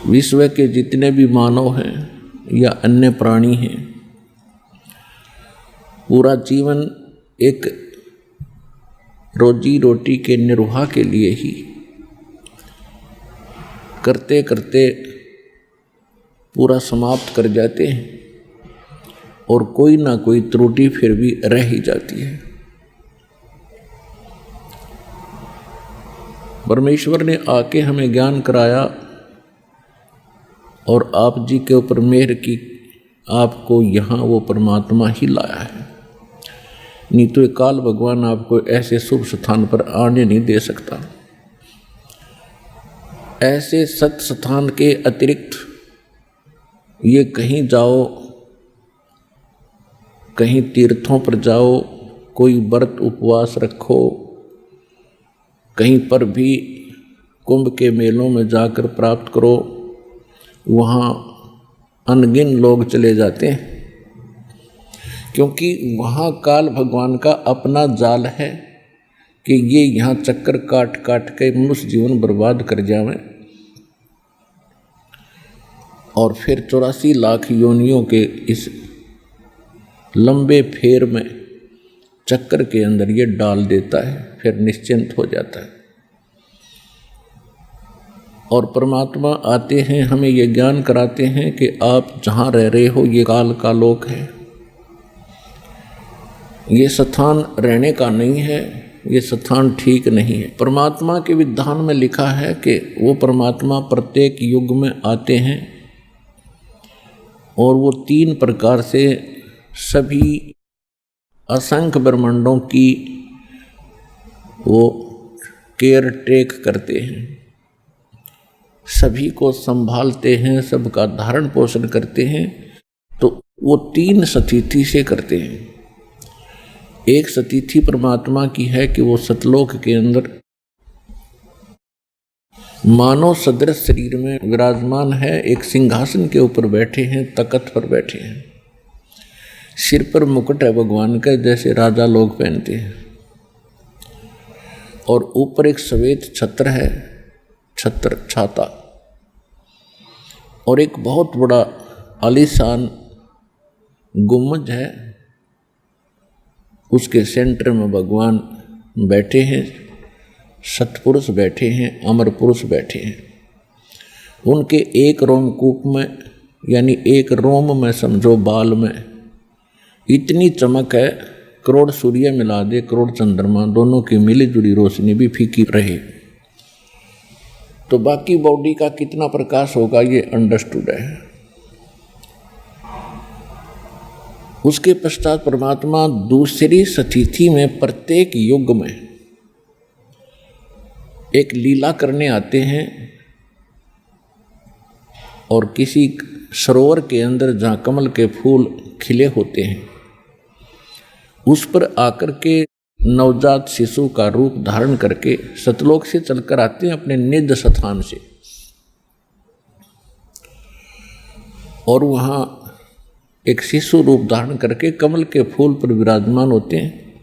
विश्व के जितने भी मानव हैं या अन्य प्राणी हैं, पूरा जीवन एक रोजी रोटी के निर्वाह के लिए ही करते करते पूरा समाप्त कर जाते हैं और कोई ना कोई त्रुटि फिर भी रह ही जाती है। परमेश्वर ने आके हमें ज्ञान कराया और आप जी के ऊपर मेहर की, आपको यहाँ वो परमात्मा ही लाया है, नहीं तो काल भगवान आपको ऐसे शुभ स्थान पर आने नहीं दे सकता। ऐसे सत स्थान के अतिरिक्त ये कहीं जाओ, कहीं तीर्थों पर जाओ, कोई व्रत उपवास रखो, कहीं पर भी कुंभ के मेलों में जाकर प्राप्त करो, वहाँ अनगिन लोग चले जाते हैं, क्योंकि वहाँ काल भगवान का अपना जाल है कि ये यहाँ चक्कर काट काट के मनुष्य जीवन बर्बाद कर जावें और फिर 84 लाख योनियों के इस लंबे फेर में चक्कर के अंदर ये डाल देता है, फिर निश्चिंत हो जाता है। और परमात्मा आते हैं, हमें ये ज्ञान कराते हैं कि आप जहाँ रह रहे हो ये काल का लोक है, ये स्थान रहने का नहीं है, ये स्थान ठीक नहीं है। परमात्मा के विधान में लिखा है कि वो परमात्मा प्रत्येक युग में आते हैं और वो 3 प्रकार से सभी असंख्य ब्रह्मांडों की वो केयर टेक करते हैं, सभी को संभालते हैं, सबका धारण पोषण करते हैं। तो वो 3 स्थिति से करते हैं। एक स्थिति परमात्मा की है कि वो सतलोक के अंदर मानव सदृश शरीर में विराजमान है, एक सिंहासन के ऊपर बैठे हैं, तख्त पर बैठे हैं, सिर पर मुकुट है भगवान का जैसे राजा लोग पहनते हैं, और ऊपर एक श्वेत छत्र है, छत्र छाता, और एक बहुत बड़ा आलीशान गुम्बज है, उसके सेंटर में भगवान बैठे हैं, सतपुरुष बैठे हैं, अमर पुरुष बैठे हैं। उनके एक रोमकूप में यानी एक रोम में समझो बाल में इतनी चमक है, करोड़ सूर्य मिला दे, करोड़ चंद्रमा, दोनों की मिली जुली रोशनी भी फीकी रहे तो बाकी बॉडी का कितना प्रकाश होगा ये अंडरस्टूड है। उसके पश्चात परमात्मा दूसरी स्थिति में प्रत्येक युग में एक लीला करने आते हैं और किसी सरोवर के अंदर जहाँ कमल के फूल खिले होते हैं उस पर आकर के नवजात शिशु का रूप धारण करके सतलोक से चलकर आते हैं अपने निज स्थान से, और वहाँ एक शिशु रूप धारण करके कमल के फूल पर विराजमान होते हैं।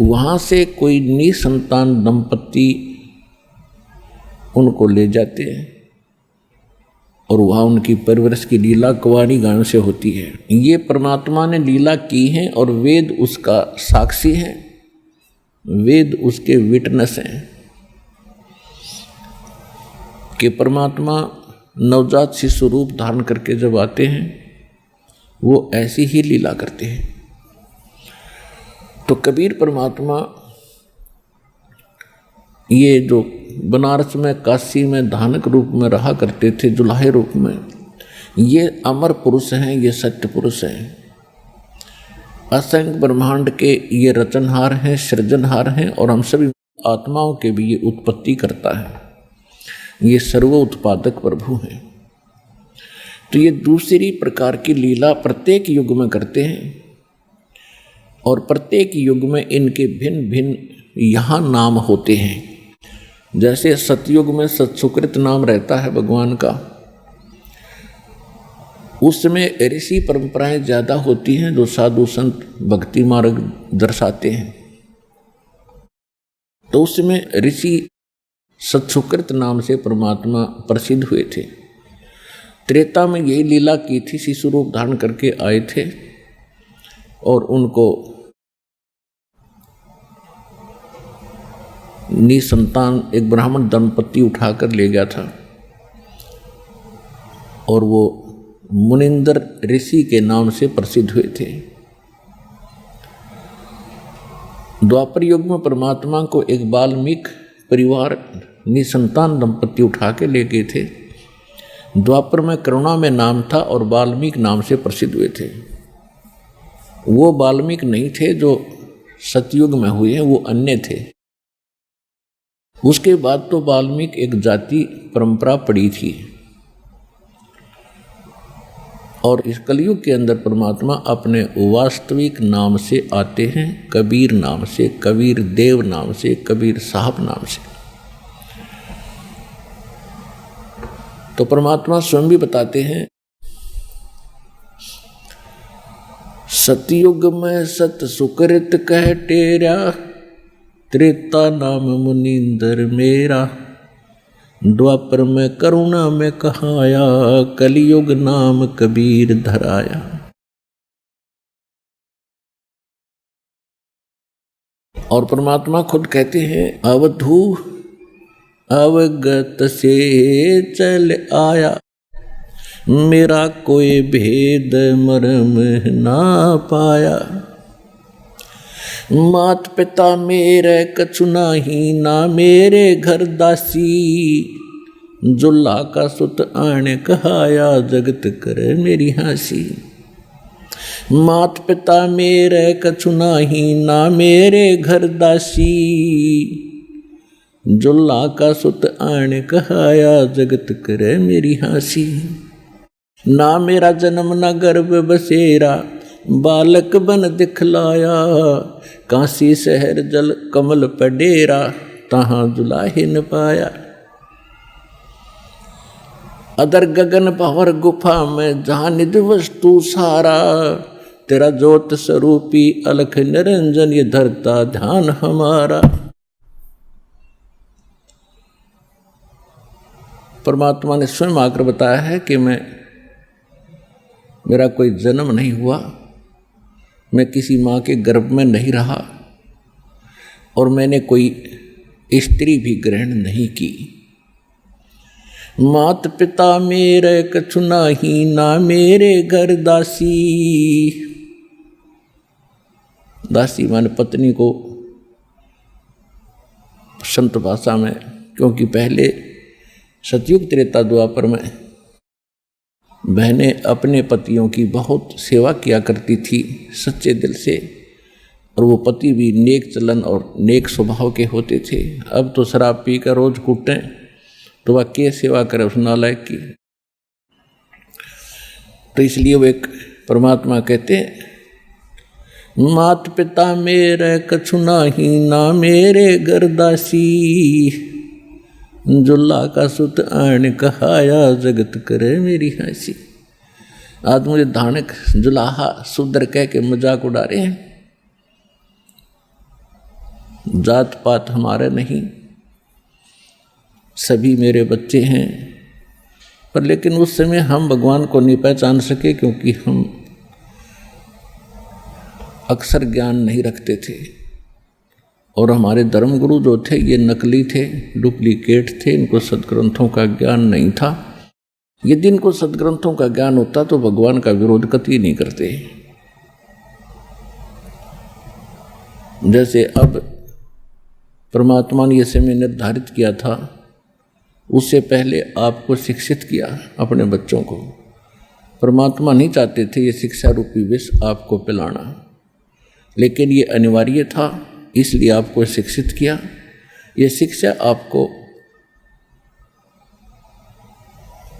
वहाँ से कोई निसंतान दंपति उनको ले जाते हैं और वहाँ उनकी परवरिश की लीला कुंवारी गायों से होती है। ये परमात्मा ने लीला की है और वेद उसका साक्षी है, वेद उसके विटनेस हैं कि परमात्मा नवजात शिशु रूप धारण करके जब आते हैं वो ऐसी ही लीला करते हैं। तो कबीर परमात्मा ये जो बनारस में, काशी में धानक रूप में रहा करते थे, जुलाहे रूप में, ये अमर पुरुष हैं, ये सत्य पुरुष हैं, असंख्य ब्रह्मांड के ये रचनहार हैं, सृजनहार हैं, और हम सभी आत्माओं के भी ये उत्पत्ति करता है, ये सर्व उत्पादक प्रभु हैं। तो ये दूसरी प्रकार की लीला प्रत्येक युग में करते हैं और प्रत्येक युग में इनके भिन्न भिन्न यहाँ नाम होते हैं। जैसे सतयुग में सत्सुकृत नाम रहता है भगवान का, उसमें ऋषि परंपराएं ज़्यादा होती हैं जो साधु संत भक्ति मार्ग दर्शाते हैं, तो उसमें ऋषि सत्सुकृत नाम से परमात्मा प्रसिद्ध हुए थे। त्रेता में यही लीला की थी, शिशु रूप धारण करके आए थे और उनको निसंतान एक ब्राह्मण दंपति उठाकर ले गया था और वो मुनिंदर ऋषि के नाम से प्रसिद्ध हुए थे। द्वापर युग में परमात्मा को एक वाल्मीकि परिवार निसंतान दंपति उठा के ले गए थे। द्वापर में करुणा में नाम था और वाल्मीकि नाम से प्रसिद्ध हुए थे। वो वाल्मीकि नहीं थे जो सतयुग में हुए हैं, वो अन्य थे। उसके बाद तो वाल्मीकि एक जाति परंपरा पड़ी थी और इस कलयुग के अंदर परमात्मा अपने वास्तविक नाम से आते हैं, कबीर नाम से, कबीर देव नाम से, कबीर साहब नाम से। तो परमात्मा स्वयं भी बताते हैं, सतयुग में सत सुकृत कह टेरा, त्रेता नाम मुनिंदर मेरा, द्वापर में करुणा में कहाया, कलियुग नाम कबीर धराया। और परमात्मा खुद कहते हैं, अवधू अवगत से चल आया, मेरा कोई भेद मर्म ना पाया। मात पिता मेरे कछु नाही, ना मेरे घर दासी, जुल्ला का सुत आने कहाया, जगत करे मेरी हंसी। मात पिता मेरे कछु नाही, ना मेरे घर दासी, जुल्ला का सुत आने कहाया, जगत करे मेरी हंसी। ना मेरा जन्म ना गर्भ बसेरा, बालक बन दिखलाया, काशी शहर जल कमल पर डेरा, तहाँ जुलाहे न पाया। अदर गगन भंवर गुफा में जहाँ निधि वस्तु सारा, तेरा ज्योत स्वरूपी अलख निरंजन ये धरता ध्यान हमारा। परमात्मा ने स्वयं आकर बताया है कि मेरा कोई जन्म नहीं हुआ, मैं किसी माँ के गर्भ में नहीं रहा और मैंने कोई स्त्री भी ग्रहण नहीं की। मात पिता मेरे कछु नाही, ना मेरे घर दासी। दासी माने पत्नी को संत भाषा में, क्योंकि पहले सतयुग त्रेता द्वापर में बहनें अपने पतियों की बहुत सेवा किया करती थी सच्चे दिल से, और वो पति भी नेक चलन और नेक स्वभाव के होते थे। अब तो शराब पी कर रोज कूटें तो वह क्या सेवा करे उस नालायक की। तो इसलिए वो एक परमात्मा कहते हैं, मात पिता मेरे कछु नाही, ना मेरे घर दासी, जुल्ला का सुत आन कहाया, जगत करे मेरी हंसी। आज मुझे धानक जुलाहा सुदर कह के मजाक उड़ा रहे हैं। जात पात हमारे नहीं, सभी मेरे बच्चे हैं, पर लेकिन उस समय हम भगवान को नहीं पहचान सके, क्योंकि हम अक्सर ज्ञान नहीं रखते थे और हमारे धर्मगुरु जो थे ये नकली थे, डुप्लीकेट थे, इनको सदग्रंथों का ज्ञान नहीं था। यदि इनको सदग्रंथों का ज्ञान होता तो भगवान का विरोध कतई नहीं करते। जैसे अब परमात्मा ने यह समय निर्धारित किया था, उससे पहले आपको शिक्षित किया अपने बच्चों को। परमात्मा नहीं चाहते थे ये शिक्षा रूपी विष आपको पिलाना, लेकिन ये अनिवार्य था, इसलिए आपको शिक्षित किया। ये शिक्षा आपको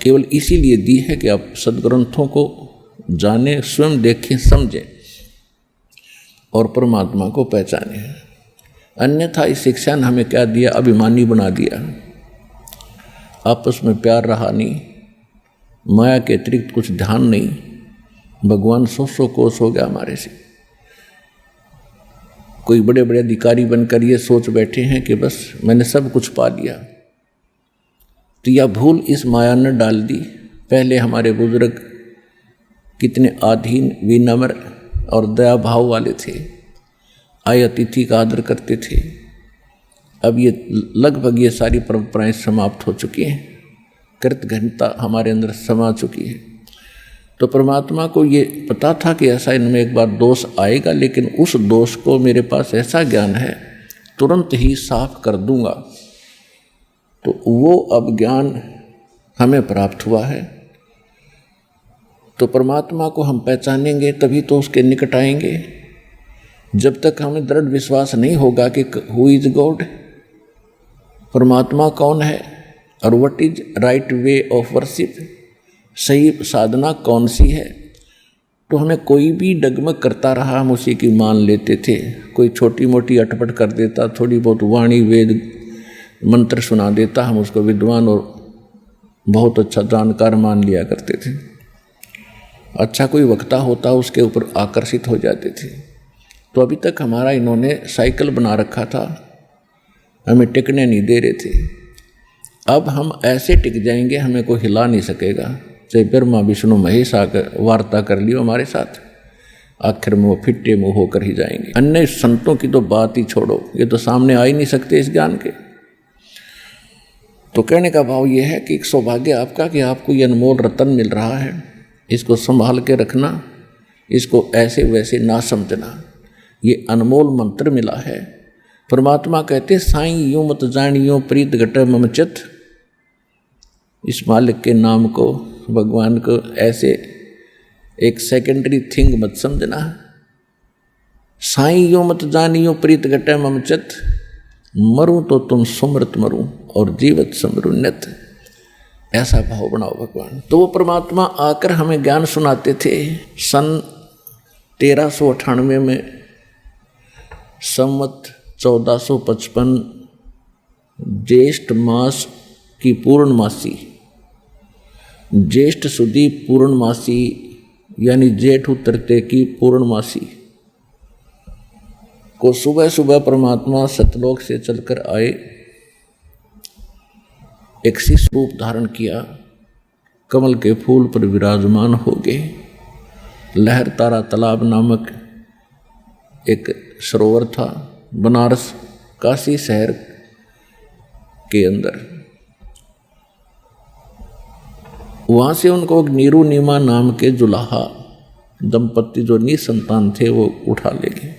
केवल इसीलिए दी है कि आप सदग्रंथों को जानें, स्वयं देखें, समझें और परमात्मा को पहचानें। अन्यथा इस शिक्षा ने हमें क्या दिया? अभिमानी बना दिया। आपस में प्यार रहा नहीं, माया के अतिरिक्त कुछ ध्यान नहीं, भगवान सौ कोस हो गया हमारे से। कोई बड़े बड़े अधिकारी बनकर ये सोच बैठे हैं कि बस मैंने सब कुछ पा लिया। तो यह भूल इस माया ने डाल दी। पहले हमारे बुजुर्ग कितने आधीन, विनम्र और दया भाव वाले थे, आए अतिथि का आदर करते थे। अब ये लगभग ये सारी परंपराएं समाप्त हो चुकी हैं, कृतघ्नता हमारे अंदर समा चुकी है। तो परमात्मा को ये पता था कि ऐसा इनमें एक बार दोष आएगा, लेकिन उस दोष को मेरे पास ऐसा ज्ञान है तुरंत ही साफ कर दूंगा। तो वो अब ज्ञान हमें प्राप्त हुआ है। तो परमात्मा को हम पहचानेंगे तभी तो उसके निकट आएंगे। जब तक हमें दृढ़ विश्वास नहीं होगा कि हु इज गॉड, परमात्मा कौन है और what is right way of worship, सही साधना कौन सी है, तो हमें कोई भी डगमग करता रहा हम उसी की मान लेते थे। कोई छोटी मोटी अटपट कर देता, थोड़ी बहुत वाणी वेद मंत्र सुना देता, हम उसको विद्वान और बहुत अच्छा जानकार मान लिया करते थे। अच्छा कोई वक्ता होता उसके ऊपर आकर्षित हो जाते थे। तो अभी तक हमारा इन्होंने साइकिल बना रखा था, हमें टिकने नहीं दे रहे थे। अब हम ऐसे टिक जाएंगे हमें कोई हिला नहीं सकेगा। चाहे ब्रह्मा विष्णु महेश आकर वार्ता कर लियो हमारे साथ, आखिर में वो फिट्टे मुँह होकर ही जाएंगे। अन्य संतों की तो बात ही छोड़ो, ये तो सामने आ ही नहीं सकते इस ज्ञान के। तो कहने का भाव ये है कि एक सौभाग्य आपका कि आपको ये अनमोल रतन मिल रहा है, इसको संभाल के रखना, इसको ऐसे वैसे ना समझना। ये अनमोल मंत्र मिला है। परमात्मा कहते साईं यूं मत जानियो प्रीत घट मम चित, इस मालिक के नाम को, भगवान को ऐसे एक सेकेंडरी थिंग मत समझना। साईं यूं मत जानियो प्रीत घट मम चित, मरूं तो तुम सुमृत मरूं और जीवत समरू नित, ऐसा भाव बनाओ भगवान। तो वो परमात्मा आकर हमें ज्ञान सुनाते थे। सन 1398 में संवत 1455 ज्येष्ठ मास की पूर्णमासी, ज्येष्ठ सुदी पूर्णमासी यानी जेठ उतरते की पूर्णमासी को सुबह सुबह परमात्मा सतलोक से चलकर आए, एक शिष्य रूप धारण किया, कमल के फूल पर विराजमान हो गए। लहर तारा तालाब नामक एक सरोवर था बनारस काशी शहर के अंदर। वहाँ से उनको एक नीरू नीमा नाम के जुलाहा दंपति जो निसंतान थे वो उठा ले गए।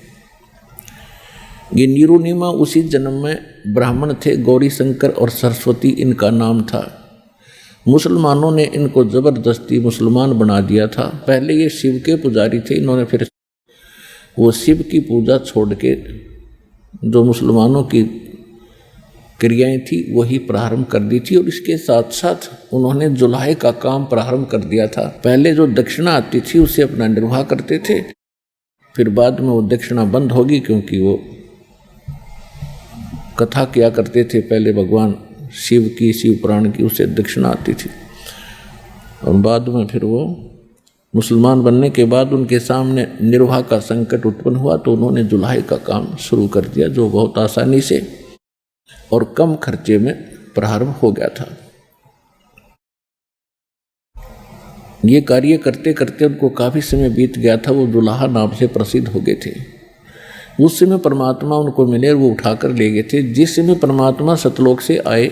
ये नीरू नीमा उसी जन्म में ब्राह्मण थे, गौरी शंकर और सरस्वती इनका नाम था। मुसलमानों ने इनको जबरदस्ती मुसलमान बना दिया था। पहले ये शिव के पुजारी थे, इन्होंने फिर वो शिव की पूजा छोड़ के जो मुसलमानों की क्रियाएं थी वही प्रारंभ कर दी थी, और इसके साथ साथ उन्होंने जुलाहे का काम प्रारंभ कर दिया था। पहले जो दक्षिणा आती थी उससे अपना निर्वाह करते थे, फिर बाद में वो दक्षिणा बंद होगी क्योंकि वो कथा किया करते थे पहले भगवान शिव की, शिव पुराण की, उससे दक्षिणा आती थी। और बाद में फिर वो मुसलमान बनने के बाद उनके सामने निर्वाह का संकट उत्पन्न हुआ तो उन्होंने जुलाहे का काम शुरू कर दिया, जो बहुत आसानी से और कम खर्चे में प्रारंभ हो गया था। ये कार्य करते करते उनको काफ़ी समय बीत गया था, वो जुलाहा नाम से प्रसिद्ध हो गए थे। उस समय परमात्मा उनको मिले और वो उठाकर ले गए थे। जिस समय परमात्मा सतलोक से आए,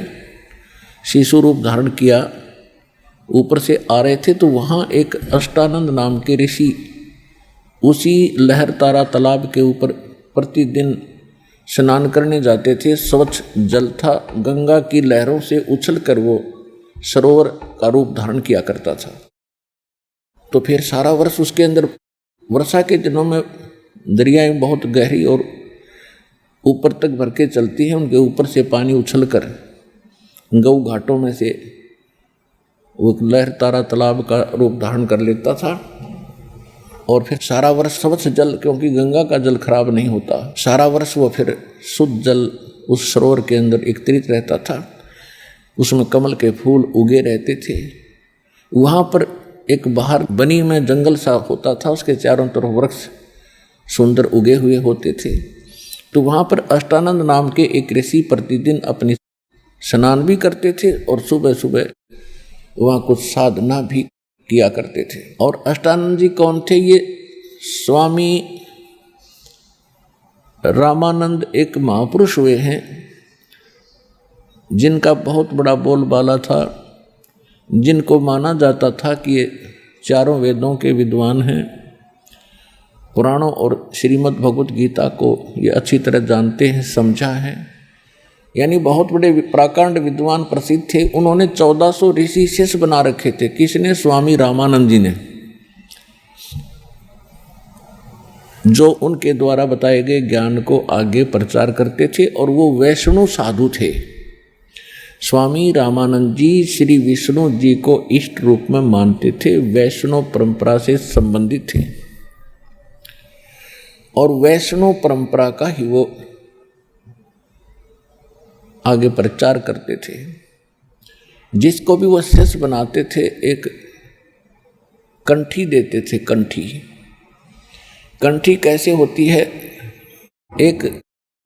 शिशु रूप धारण किया, ऊपर से आ रहे थे तो वहाँ एक अष्टानंद नाम के ऋषि उसी लहर तारा तालाब के ऊपर प्रतिदिन स्नान करने जाते थे। स्वच्छ जल था, गंगा की लहरों से उछलकर वो सरोवर का रूप धारण किया करता था। तो फिर सारा वर्ष उसके अंदर, वर्षा के दिनों में दरियाएं बहुत गहरी और ऊपर तक भर के चलती हैं, उनके ऊपर से पानी उछलकर गऊ घाटों में से वो लहर तारा तालाब का रूप धारण कर लेता था। और फिर सारा वर्ष स्वच्छ जल, क्योंकि गंगा का जल खराब नहीं होता, सारा वर्ष वो फिर शुद्ध जल उस सरोवर के अंदर एकत्रित रहता था। उसमें कमल के फूल उगे रहते थे। वहाँ पर एक बाहर बनी में जंगल सा होता था, उसके चारों तरफ वृक्ष सुंदर उगे हुए होते थे। तो वहाँ पर अष्टानंद नाम के एक ऋषि प्रतिदिन अपनी स्नान भी करते थे और सुबह सुबह वहाँ कुछ साधना भी किया करते थे। और अष्टानंद जी कौन थे? ये स्वामी रामानंद एक महापुरुष हुए हैं जिनका बहुत बड़ा बोलबाला था, जिनको माना जाता था कि ये चारों वेदों के विद्वान हैं, पुराणों और श्रीमद् भगवत गीता को ये अच्छी तरह जानते हैं, समझा है, यानी बहुत बड़े प्राकांड विद्वान प्रसिद्ध थे। उन्होंने 1400 ऋषि शिष्य बना रखे थे। किसने? स्वामी रामानंद जी ने, जो उनके द्वारा बताए गए ज्ञान को आगे प्रचार करते थे। और वो वैष्णव साधु थे। स्वामी रामानंद जी श्री विष्णु जी को इष्ट रूप में मानते थे, वैष्णव परंपरा से संबंधित थे और वैष्णव परंपरा का ही वो आगे प्रचार करते थे। जिसको भी वो शिष्य बनाते थे एक कंठी देते थे। कंठी कैसे होती है? एक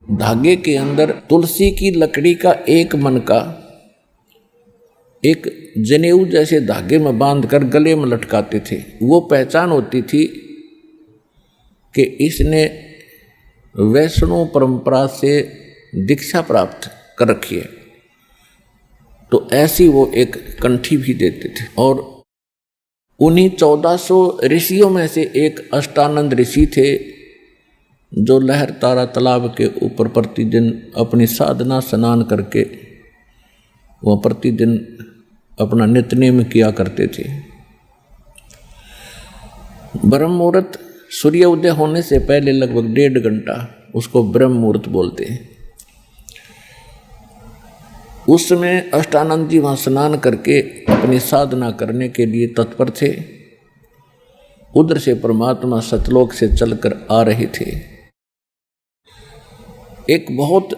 धागे के अंदर तुलसी की लकड़ी का एक मन का एक जनेऊ जैसे धागे में बांधकर गले में लटकाते थे। वो पहचान होती थी कि इसने वैष्णव परंपरा से दीक्षा प्राप्त कर रखी है, तो ऐसी वो एक कंठी भी देते थे। और उन्हीं 1400 ऋषियों में से एक अष्टानंद ऋषि थे, जो लहर तारा तालाब के ऊपर प्रतिदिन अपनी साधना स्नान करके वह प्रतिदिन अपना नित्यनेम किया करते थे। ब्रह्म मुहूर्त सूर्य उदय होने से पहले लगभग 1.5 घंटा उसको ब्रह्म मुहूर्त बोलते हैं। उस समय अष्टानंद जी वहाँ स्नान करके अपनी साधना करने के लिए तत्पर थे। उधर से परमात्मा सतलोक से चलकर आ रहे थे। एक बहुत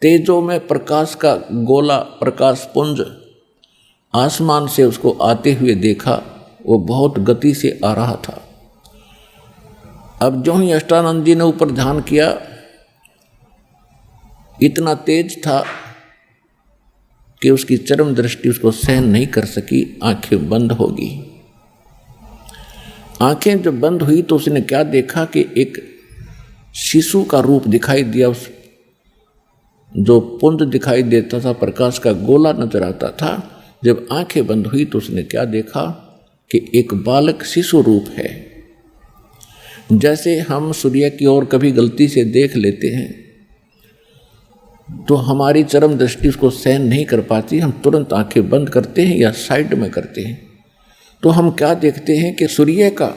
तेजों में प्रकाश का गोला, प्रकाश पुंज आसमान से उसको आते हुए देखा। वो बहुत गति से आ रहा था। अब जो ही अष्टानंद जी ने ऊपर ध्यान किया, इतना तेज था कि उसकी चरम दृष्टि उसको सहन नहीं कर सकी, आंखें बंद होगी। आंखें जब बंद हुई तो उसने क्या देखा कि एक शिशु का रूप दिखाई दिया। उस जो पुंज दिखाई देता था, प्रकाश का गोला नजर आता था। जब आंखें बंद हुई तो उसने क्या देखा कि एक बालक शिशु रूप है। जैसे हम सूर्य की ओर कभी गलती से देख लेते हैं तो हमारी चरम दृष्टि उसको सहन नहीं कर पाती, हम तुरंत आंखें बंद करते हैं या साइड में करते हैं। तो हम क्या देखते हैं कि सूर्य का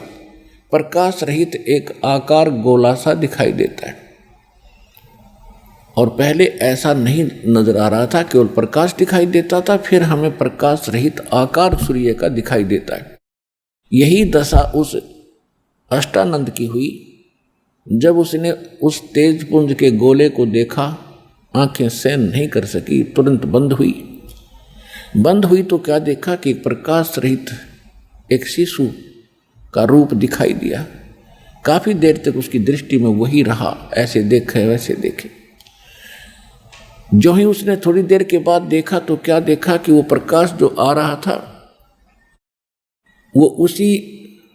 प्रकाश रहित एक आकार गोला सा दिखाई देता है। और पहले ऐसा नहीं नजर आ रहा था, केवल प्रकाश दिखाई देता था, फिर हमें प्रकाश रहित आकार सूर्य का दिखाई देता है। यही दशा उस अष्टानंद की हुई। जब उसने उस तेज पुंज के गोले को देखा, आंखें सहन नहीं कर सकी, तुरंत बंद हुई। बंद हुई तो क्या देखा कि प्रकाश रहित एक शिशु का रूप दिखाई दिया। काफी देर तक उसकी दृष्टि में वही रहा, ऐसे देखे वैसे देखे। जो ही उसने थोड़ी देर के बाद देखा तो क्या देखा कि वो प्रकाश जो आ रहा था वो उसी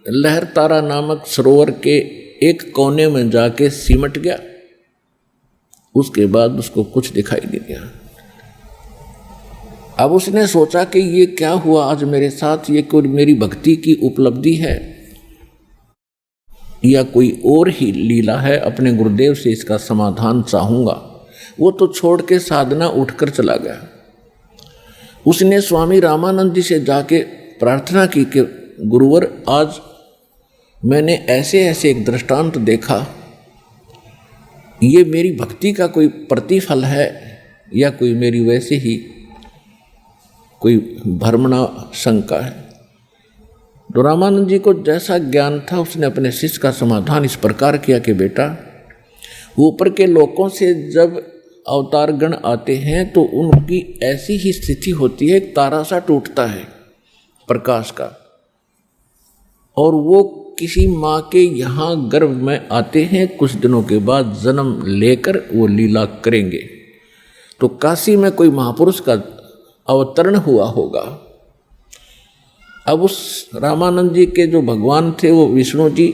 लहर तारा नामक सरोवर के एक कोने में जाके सिमट गया। उसके बाद उसको कुछ दिखाई नहीं दिया। अब उसने सोचा कि ये क्या हुआ आज मेरे साथ, ये कोई मेरी भक्ति की उपलब्धि है या कोई और ही लीला है। अपने गुरुदेव से इसका समाधान चाहूंगा। वो तो छोड़ के साधना उठकर चला गया। उसने स्वामी रामानंद जी से जाके प्रार्थना की कि गुरुवर, आज मैंने ऐसे ऐसे एक दृष्टांत देखा, ये मेरी भक्ति का कोई प्रतिफल है या कोई मेरी वैसे ही कोई भ्रमणा शंका है। तो रामानंद जी को जैसा ज्ञान था उसने अपने शिष्य का समाधान इस प्रकार किया कि बेटा, ऊपर के लोकों से जब अवतार गण आते हैं तो उनकी ऐसी ही स्थिति होती है, तारा सा टूटता है प्रकाश का, और वो किसी माँ के यहाँ गर्भ में आते हैं, कुछ दिनों के बाद जन्म लेकर वो लीला करेंगे। तो काशी में कोई महापुरुष का अवतरण हुआ होगा अब उस रामानंद जी के जो भगवान थे वो विष्णु जी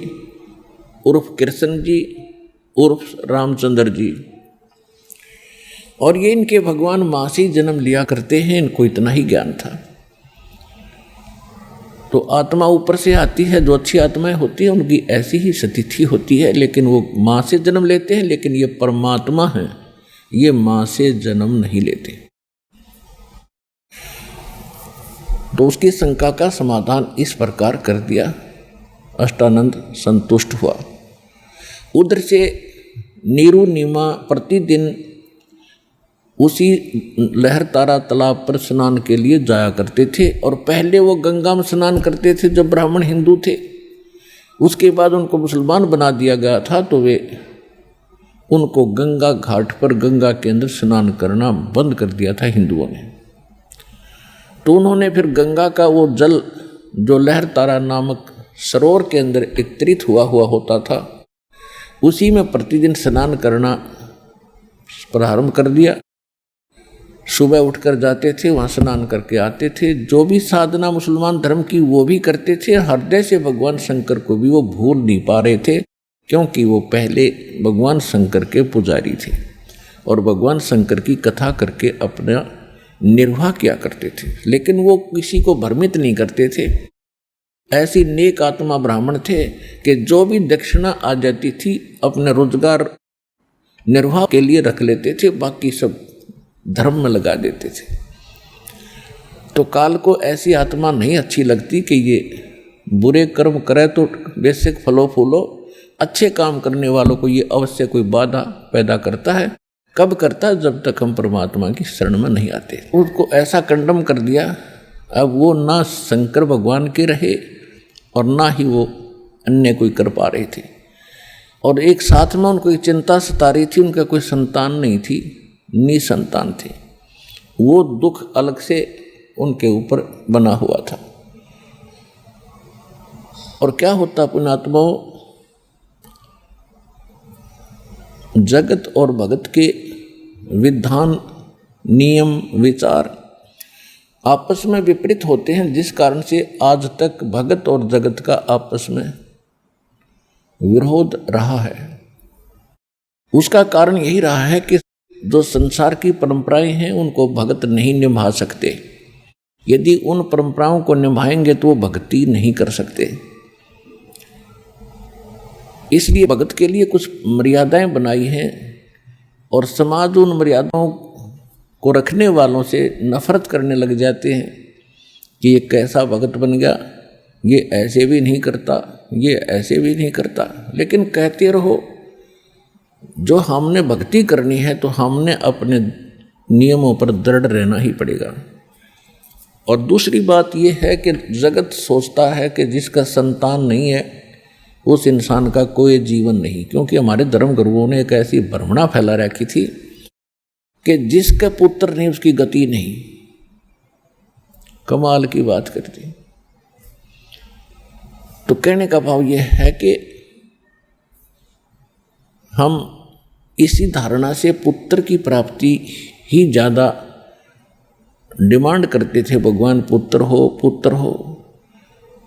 उर्फ कृष्ण जी उर्फ रामचंद्र जी, और ये इनके भगवान माँ से जन्म लिया करते हैं, इनको इतना ही ज्ञान था। तो आत्मा ऊपर से आती है, जो अच्छी आत्माएं होती हैं उनकी ऐसी ही स्थिति होती है, लेकिन वो माँ से जन्म लेते हैं, लेकिन ये परमात्मा है, ये माँ से जन्म नहीं लेते। तो उसकी शंका का समाधान इस प्रकार कर दिया, अष्टानंद संतुष्ट हुआ। उधर से नीरू नीमा प्रतिदिन उसी लहर तारा तालाब पर स्नान के लिए जाया करते थे, और पहले वो गंगा में स्नान करते थे जब ब्राह्मण हिंदू थे। उसके बाद उनको मुसलमान बना दिया गया था, तो वे उनको गंगा घाट पर गंगा के अंदर स्नान करना बंद कर दिया था हिंदुओं ने। तो उन्होंने फिर गंगा का वो जल जो लहर तारा नामक सरोवर के अंदर एकत्रित हुआ होता था, उसी में प्रतिदिन स्नान करना प्रारंभ कर दिया। सुबह उठकर जाते थे, वहाँ स्नान करके आते थे। जो भी साधना मुसलमान धर्म की वो भी करते थे। हृदय से भगवान शंकर को भी वो भूल नहीं पा रहे थे, क्योंकि वो पहले भगवान शंकर के पुजारी थे और भगवान शंकर की कथा करके अपना निर्वाह किया करते थे। लेकिन वो किसी को भ्रमित नहीं करते थे। ऐसी नेक आत्मा ब्राह्मण थे कि जो भी दक्षिणा आ जाती थी अपने रोजगार निर्वाह के लिए रख लेते थे, बाकी सब धर्म में लगा देते थे। तो काल को ऐसी आत्मा नहीं अच्छी लगती कि ये बुरे कर्म करे तो बेशक फलो फूलो, अच्छे काम करने वालों को ये अवश्य कोई बाधा पैदा करता है। कब करता है? जब तक हम परमात्मा की शरण में नहीं आते। उसको ऐसा कंडम कर दिया। अब वो ना शंकर भगवान के रहे और ना ही वो अन्य कोई कर पा रहे थे। और एक साथ में उनको एक चिंता सता रही थी, उनका कोई संतान नहीं थी, निसंतान थे। वो दुख अलग से उनके ऊपर बना हुआ था। और क्या होता पुण्यात्माओं, जगत और भगत के विधान नियम विचार आपस में विपरीत होते हैं, जिस कारण से आज तक भगत और जगत का आपस में विरोध रहा है। उसका कारण यही रहा है कि जो संसार की परंपराएं हैं उनको भगत नहीं निभा सकते। यदि उन परंपराओं को निभाएंगे तो वो भक्ति नहीं कर सकते। इसलिए भगत के लिए कुछ मर्यादाएं बनाई हैं और समाज उन मर्यादाओं को रखने वालों से नफरत करने लग जाते हैं कि ये कैसा भगत बन गया, ये ऐसे भी नहीं करता, ये ऐसे भी नहीं करता। लेकिन कहते रहो, जो हमने भक्ति करनी है तो हमने अपने नियमों पर दृढ़ रहना ही पड़ेगा। और दूसरी बात यह है कि जगत सोचता है कि जिसका संतान नहीं है उस इंसान का कोई जीवन नहीं, क्योंकि हमारे धर्म गुरुओं ने एक ऐसी भ्रमणा फैला रखी थी कि जिसका पुत्र नहीं उसकी गति नहीं। कमाल की बात करती। तो कहने का भाव यह है कि हम इसी धारणा से पुत्र की प्राप्ति ही ज़्यादा डिमांड करते थे। भगवान पुत्र हो, पुत्र हो।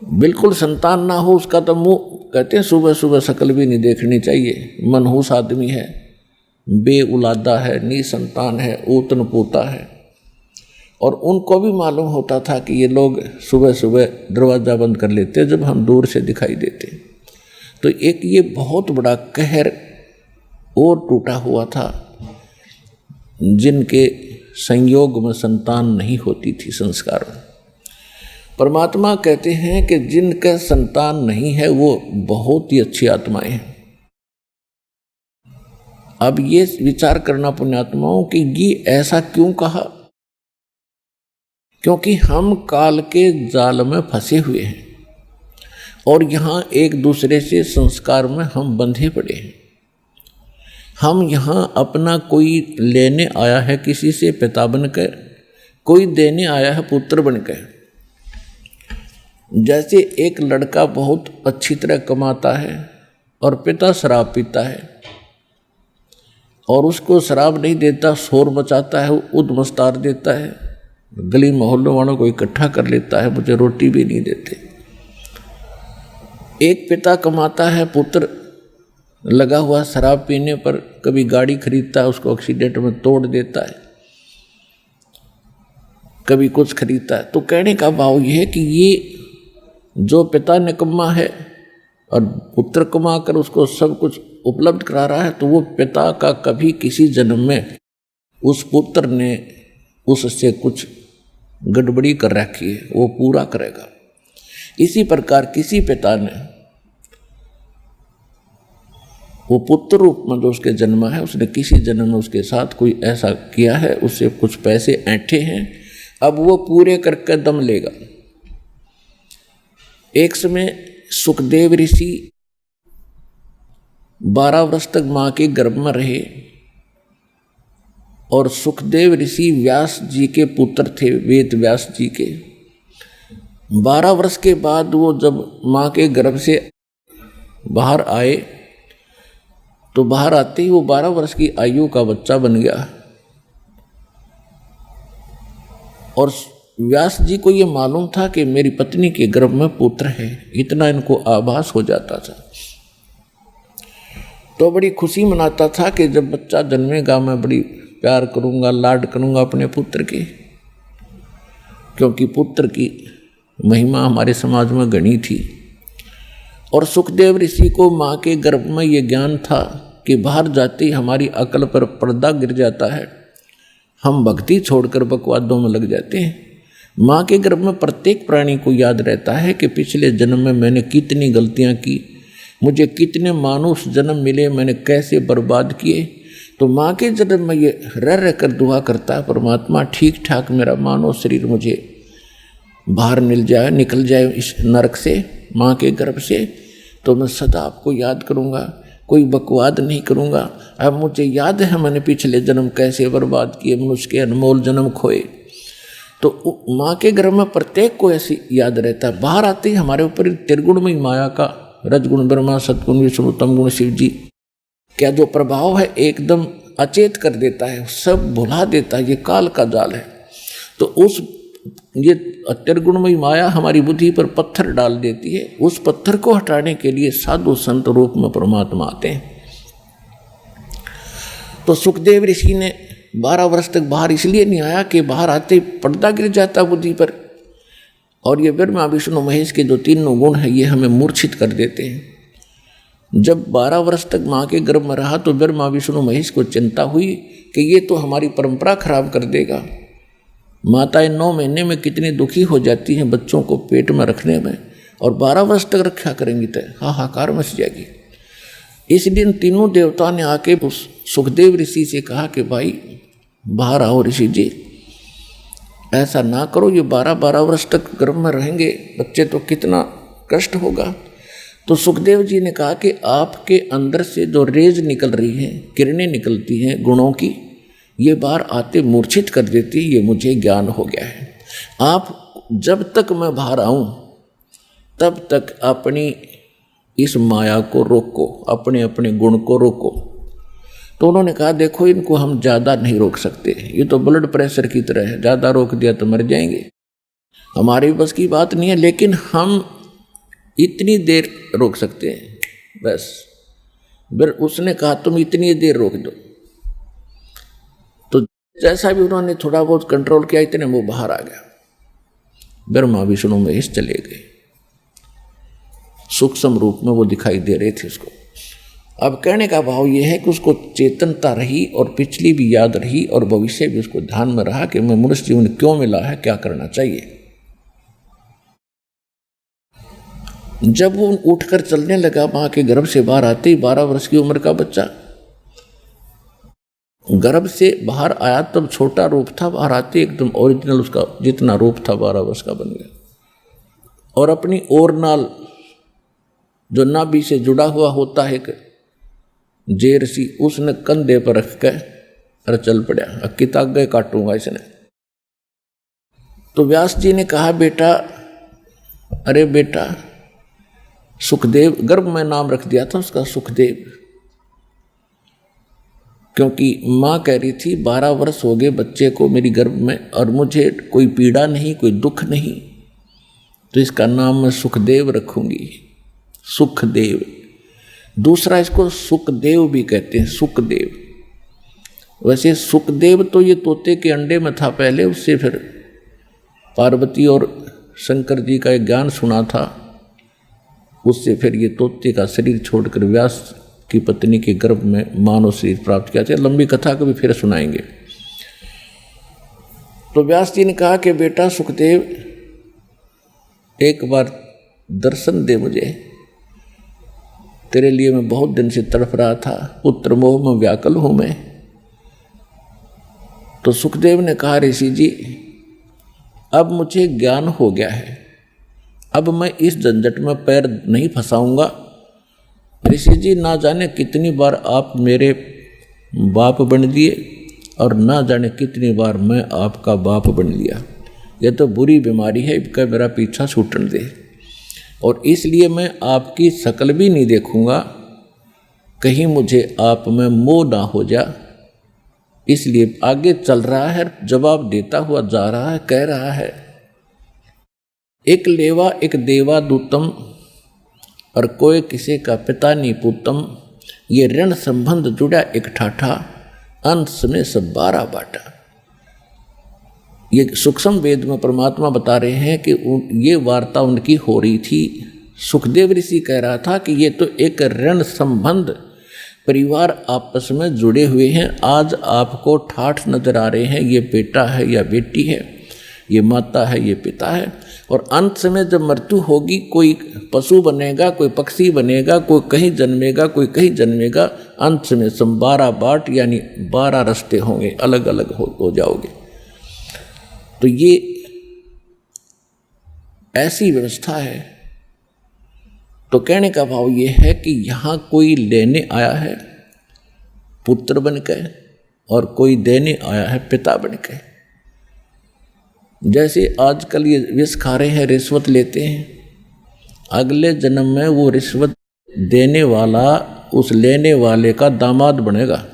बिल्कुल संतान ना हो उसका तो मुँह कहते हैं सुबह सुबह शक्ल भी नहीं देखनी चाहिए। मनहूस आदमी है, बेउलादा है, निसंतान है, ऊतन पोता है। और उनको भी मालूम होता था कि ये लोग सुबह सुबह दरवाज़ा बंद कर लेते जब हम दूर से दिखाई देते। तो एक ये बहुत बड़ा कहर और टूटा हुआ था, जिनके संयोग में संतान नहीं होती थी संस्कार में। परमात्मा कहते हैं कि जिनका संतान नहीं है वो बहुत ही अच्छी आत्माएं हैं। अब ये विचार करना पुण्यात्माओं कि ये ऐसा क्यों कहा, क्योंकि हम काल के जाल में फंसे हुए हैं और यहाँ एक दूसरे से संस्कार में हम बंधे पड़े हैं। हम यहाँ अपना कोई लेने आया है किसी से पिता बनकर, कोई देने आया है पुत्र बनकर। जैसे एक लड़का बहुत अच्छी तरह कमाता है और पिता शराब पीता है और उसको शराब नहीं देता, शोर मचाता है, उद्मस्तार देता है, गली मोहल्लों वालों को इकट्ठा कर लेता है, मुझे रोटी भी नहीं देते। एक पिता कमाता है, पुत्र लगा हुआ शराब पीने पर, कभी गाड़ी खरीदता है उसको एक्सीडेंट में तोड़ देता है, कभी कुछ खरीदता है। तो कहने का भाव यह है कि ये जो पिता निकम्मा है और पुत्र कमा कर उसको सब कुछ उपलब्ध करा रहा है, तो वो पिता का कभी किसी जन्म में उस पुत्र ने उससे कुछ गड़बड़ी कर रखी है, वो पूरा करेगा। इसी प्रकार किसी पिता ने वो पुत्र रूप में जो उसके जन्मा है, उसने किसी जन्म में उसके साथ कोई ऐसा किया है, उससे कुछ पैसे ऐंठे हैं, अब वो पूरे करके दम लेगा। एक समय सुखदेव ऋषि 12 वर्ष तक मां के गर्भ में रहे और सुखदेव ऋषि व्यास जी के पुत्र थे, वेद व्यास जी के। 12 वर्ष के बाद वो जब मां के गर्भ से बाहर आए तो बाहर आते ही वो 12 वर्ष की आयु का बच्चा बन गया। और व्यास जी को ये मालूम था कि मेरी पत्नी के गर्भ में पुत्र है, इतना इनको आभास हो जाता था। तो बड़ी खुशी मनाता था कि जब बच्चा जन्मेगा मैं बड़ी प्यार करूंगा, लाड करूंगा अपने पुत्र के, क्योंकि पुत्र की महिमा हमारे समाज में गणी थी। और सुखदेव ऋषि को माँ के गर्भ में ये ज्ञान था कि बाहर जाते ही हमारी अकल पर पर्दा गिर जाता है, हम भक्ति छोड़कर बकवादों में लग जाते हैं। माँ के गर्भ में प्रत्येक प्राणी को याद रहता है कि पिछले जन्म में मैंने कितनी गलतियाँ की, मुझे कितने मानुष जन्म मिले, मैंने कैसे बर्बाद किए। तो माँ के जन्म में ये रह कर दुआ करता है, परमात्मा ठीक ठाक मेरा मानव शरीर मुझे बाहर निकल जाए इस नरक से, माँ के गर्भ से, तो मैं सदा आपको याद करूँगा, कोई बकवाद नहीं करूँगा। अब मुझे याद है मैंने पिछले जन्म कैसे बर्बाद किए, मनुष्य के अनमोल जन्म खोए। तो माँ के गर्भ में प्रत्येक को ऐसी याद रहता है। बाहर आते ही हमारे ऊपर त्रिगुणमयी माया का, रजगुण ब्रह्मा, सतगुण विष्णु, तम गुण शिव जी, क्या जो प्रभाव है एकदम अचेत कर देता है, सब भुला देता है, ये काल का जाल है। तो उस ये त्रिगुणमयी माया हमारी बुद्धि पर पत्थर डाल देती है, उस पत्थर को हटाने के लिए साधु संत रूप में परमात्मा आते हैं। तो सुखदेव ऋषि ने 12 वर्ष तक बाहर इसलिए नहीं आया कि बाहर आते पर्दा गिर जाता बुद्धि पर, और ये ब्रह्मा विष्णु महेश के जो तीनों गुण हैं ये हमें मूर्छित कर देते हैं। जब 12 वर्ष तक माँ के गर्भ में रहा तो ब्रह्मा विष्णु महेश को चिंता हुई कि ये तो हमारी परंपरा खराब कर देगा। माताएं 9 महीने में कितनी दुखी हो जाती हैं बच्चों को पेट में रखने में, और 12 वर्ष तक रखा करेंगी तो हाहाकार मच जाएगी। इस दिन तीनों देवताओं ने आके उस सुखदेव ऋषि से कहा कि भाई बाहर आओ ऋषि जी, ऐसा ना करो, ये 12 वर्ष तक गर्भ में रहेंगे बच्चे तो कितना कष्ट होगा। तो सुखदेव जी ने कहा कि आपके अंदर से जो रेज निकल रही हैं, किरणें निकलती हैं गुणों की, ये बाहर आते मूर्छित कर देती, ये मुझे ज्ञान हो गया है। आप जब तक मैं बाहर आऊँ तब तक अपनी इस माया को रोको, अपने अपने गुण को रोको। तो उन्होंने कहा देखो इनको हम ज़्यादा नहीं रोक सकते, ये तो ब्लड प्रेशर की तरह है, ज़्यादा रोक दिया तो मर जाएंगे, हमारे बस की बात नहीं है, लेकिन हम इतनी देर रोक सकते हैं बस। फिर उसने कहा तुम इतनी देर रोक दो। तो जैसा भी उन्होंने थोड़ा बहुत कंट्रोल किया, इतने वो बाहर आ गया। ब्रह्मा विष्णु महेश चले गए, सूक्ष्म रूप में वो दिखाई दे रहे थे उसको। अब कहने का भाव ये है कि उसको चेतनता रही और पिछली भी याद रही और भविष्य भी उसको ध्यान में रहा कि मैं मनुष्य जीवन क्यों मिला है, क्या करना चाहिए। जब वो उठकर चलने लगा, मां के गर्भ से बाहर आते ही 12 वर्ष की उम्र का बच्चा गर्भ से बाहर आया, तब छोटा रूप था, बाहर आते एकदम ओरिजिनल उसका जितना रूप था 12 वर्ष का बन गया। और अपनी ओरनाल जो नाभि से जुड़ा हुआ होता है जेर सी, उसने कंधे पर रख के अरे चल पड़ा, अक्की तागे काटूंगा इसने। तो व्यास जी ने कहा बेटा, अरे बेटा सुखदेव, गर्भ में नाम रख दिया था उसका सुखदेव। क्योंकि माँ कह रही थी 12 वर्ष हो गए बच्चे को मेरी गर्भ में और मुझे कोई पीड़ा नहीं, कोई दुख नहीं, तो इसका नाम मैं सुखदेव रखूंगी। सुखदेव। दूसरा इसको सुखदेव भी कहते हैं, सुखदेव। वैसे सुखदेव तो ये तोते के अंडे में था पहले, उससे फिर पार्वती और शंकर जी का एक ज्ञान सुना था, उससे फिर ये तोते का शरीर छोड़कर व्यास की पत्नी के गर्भ में मानव शरीर प्राप्त किया था। लंबी कथा कभी फिर सुनाएंगे। तो व्यास जी ने कहा कि बेटा सुखदेव, एक बार दर्शन दे मुझे, तेरे लिए मैं बहुत दिन से तड़प रहा था, पुत्र मोह में व्याकुल हूं मैं। तो सुखदेव ने कहा ऋषि जी, अब मुझे ज्ञान हो गया है, अब मैं इस झंझट में पैर नहीं फंसाऊंगा। ऋषि जी, ना जाने कितनी बार आप मेरे बाप बन दिए और ना जाने कितनी बार मैं आपका बाप बन लिया। यह तो बुरी बीमारी है, इसका मेरा पीछा छूटने दे। और इसलिए मैं आपकी शक्ल भी नहीं देखूंगा, कहीं मुझे आप में मोह ना हो जा। इसलिए आगे चल रहा है, जवाब देता हुआ जा रहा है, कह रहा है, एक लेवा एक देवा दूतम और कोई किसी का पिता नहीं पूतम। ये ऋण संबंध जुड़ा एक ठाठा, अंश में सब 12 बाटा। ये सूक्ष्म वेद में परमात्मा बता रहे हैं कि ये वार्ता उनकी हो रही थी। सुखदेव ऋषि कह रहा था कि ये तो एक ऋण संबंध, परिवार आपस में जुड़े हुए हैं। आज आपको ठाठ नजर आ रहे हैं, ये बेटा है या बेटी है, ये माता है, ये पिता है। और अंत में जब मृत्यु होगी, कोई पशु बनेगा, कोई पक्षी बनेगा, कोई कहीं जन्मेगा, कोई कहीं जन्मेगा। अंत में सब 12 बाट यानी 12 रास्ते होंगे, अलग अलग हो जाओगे। तो ये ऐसी व्यवस्था है। तो कहने का भाव ये है कि यहाँ कोई लेने आया है पुत्र बनकर और कोई देने आया है पिता बनकर। जैसे आजकल ये विष खा रहे हैं, रिश्वत लेते हैं, अगले जन्म में वो रिश्वत देने वाला उस लेने वाले का दामाद बनेगा,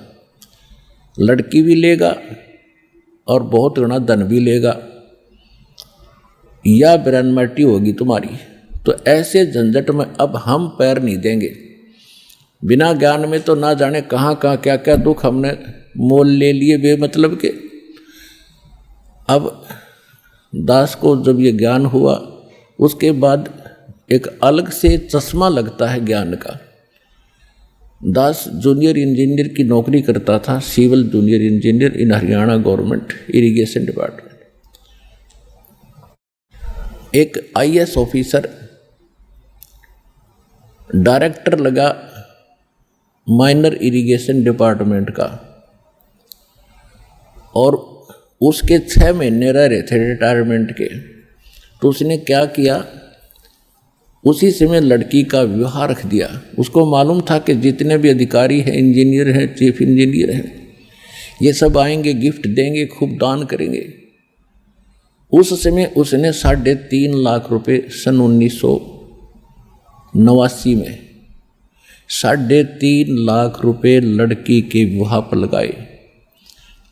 लड़की भी लेगा और बहुत घना धन भी लेगा, या ब्रह्मटी होगी तुम्हारी। तो ऐसे झंझट में अब हम पैर नहीं देंगे। बिना ज्ञान में तो ना जाने कहाँ कहाँ क्या क्या दुख हमने मोल ले लिए बेमतलब के। अब दास को जब ये ज्ञान हुआ, उसके बाद एक अलग से चश्मा लगता है ज्ञान का। दास जूनियर इंजीनियर की नौकरी करता था, civil junior engineer in Haryana government irrigation department. एक IAS ऑफिसर डायरेक्टर लगा माइनर इरिगेशन डिपार्टमेंट का, और उसके 6 महीने रह रहे थे रिटायरमेंट के। तो उसने क्या किया, उसी समय लड़की का विवाह रख दिया। उसको मालूम था कि जितने भी अधिकारी हैं, इंजीनियर हैं, चीफ इंजीनियर हैं, ये सब आएंगे, गिफ्ट देंगे, खूब दान करेंगे। उस समय उसने 3.5 लाख रुपए सन 1989 में 3.5 लाख रुपए लड़की के विवाह पर लगाए।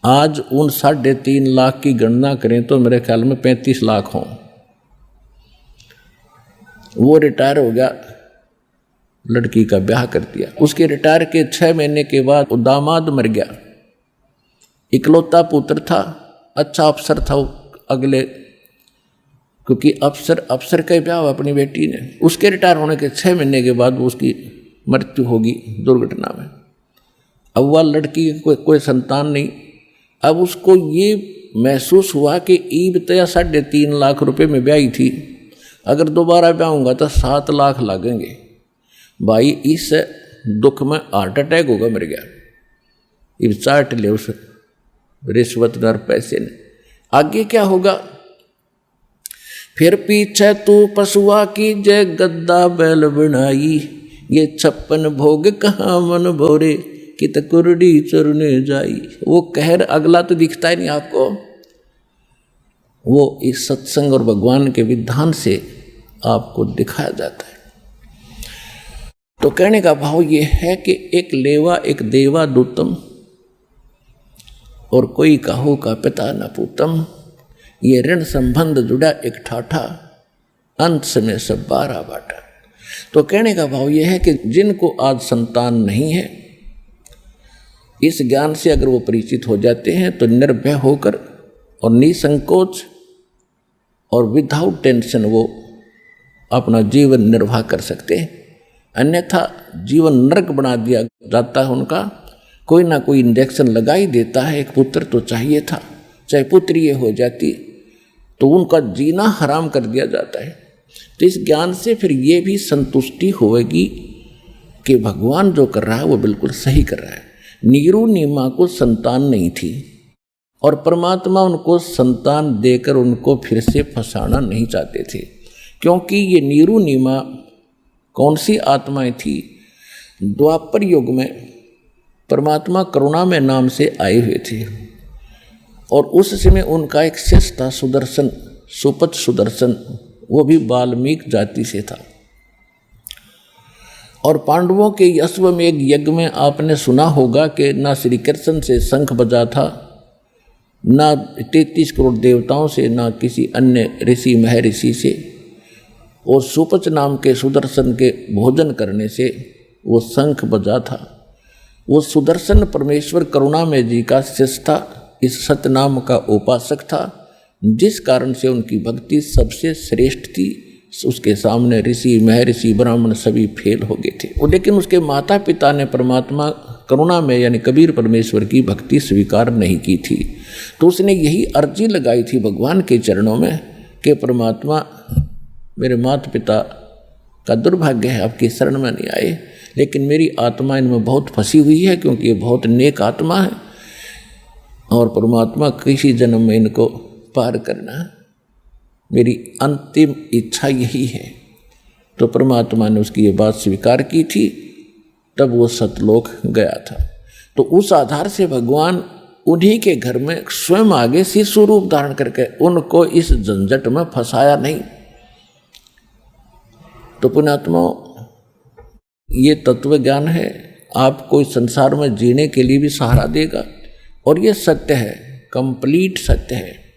आज उन 3.5 लाख की गणना करें तो मेरे ख्याल में 35 लाख हों। वो रिटायर हो गया, लड़की का ब्याह कर दिया। उसके रिटायर के 6 महीने के बाद वो दामाद मर गया। इकलौता पुत्र था, अच्छा अफसर था अगले, क्योंकि अफसर का ब्याह अपनी बेटी ने। उसके रिटायर होने के 6 महीने के बाद उसकी मृत्यु होगी दुर्घटना में। अब वह लड़की की कोई संतान नहीं। अब उसको ये महसूस हुआ कि ईब तो 3.5 लाख रुपए में ब्याही थी, अगर दोबारा ब्याहूंगा तो 7 लाख लगेंगे। भाई इस दुख में हार्ट अटैक होगा, मर गया। इब चाट ले उस रिश्वतदार पैसे ने। आगे क्या होगा, फिर पीछे तू पशुआ की जय गद्दा बैल बनाई, ये 56 भोग कहाँ मन भोरे, कित कुरडी चरने जाई। वो कहर अगला तो दिखता ही नहीं आपको, वो इस सत्संग और भगवान के विधान से आपको दिखाया जाता है। तो कहने का भाव ये है कि एक लेवा एक देवा दूतम, और कोई काहू का पिता न पूतम, ये ऋण संबंध जुड़ा एक ठाठा, अंत में सब बारह बाटा। तो कहने का भाव यह है कि जिनको आज संतान नहीं है, इस ज्ञान से अगर वो परिचित हो जाते हैं तो निर्भय होकर और निसंकोच और विदाउट टेंशन वो अपना जीवन निर्वाह कर सकते हैं। अन्यथा जीवन नरक बना दिया जाता है उनका। कोई ना कोई इंजेक्शन लगा ही देता है। एक पुत्र तो चाहिए था, चाहे पुत्री ये हो जाती तो उनका जीना हराम कर दिया जाता है। तो इस ज्ञान से फिर ये भी संतुष्टि होगी कि भगवान जो कर रहा है वो बिल्कुल सही कर रहा है। नीरू नीमा को संतान नहीं थी और परमात्मा उनको संतान देकर उनको फिर से फंसाना नहीं चाहते थे, क्योंकि ये नीरू नीमा कौन सी आत्माएं थी? द्वापर युग में परमात्मा करुणा में नाम से आए हुए थे और उस समय उनका एक शिष्य था सुदर्शन, सुपथ सुदर्शन, वो भी वाल्मीकि जाति से था। और पांडवों के अश्वमेध यज्ञ में आपने सुना होगा कि ना श्री कृष्ण से शंख बजा था, ना 33 करोड़ देवताओं से, ना किसी अन्य ऋषि महर्षि से, और सुपच नाम के सुदर्शन के भोजन करने से वो शंख बजा था। वो सुदर्शन परमेश्वर करुणामय जी का शिष्य था, इस सतनाम का उपासक था, जिस कारण से उनकी भक्ति सबसे श्रेष्ठ थी। उसके सामने ऋषि महर्षि ब्राह्मण सभी फेल हो गए थे। और लेकिन उसके माता पिता ने परमात्मा करुणा में यानी कबीर परमेश्वर की भक्ति स्वीकार नहीं की थी। तो उसने यही अर्जी लगाई थी भगवान के चरणों में कि परमात्मा मेरे माता पिता का दुर्भाग्य है आपकी शरण में नहीं आए, लेकिन मेरी आत्मा इनमें बहुत फंसी हुई है क्योंकि ये बहुत नेक आत्मा है और परमात्मा किसी जन्म में इनको पार करना है, मेरी अंतिम इच्छा यही है। तो परमात्मा ने उसकी ये बात स्वीकार की थी, तब वो सतलोक गया था। तो उस आधार से भगवान उन्हीं के घर में स्वयं आगे शिशु रूप धारण करके उनको इस झंझट में फंसाया नहीं। तो पुण्यात्मा, ये तत्व ज्ञान है, आपको इस संसार में जीने के लिए भी सहारा देगा और ये सत्य है, कंप्लीट सत्य है।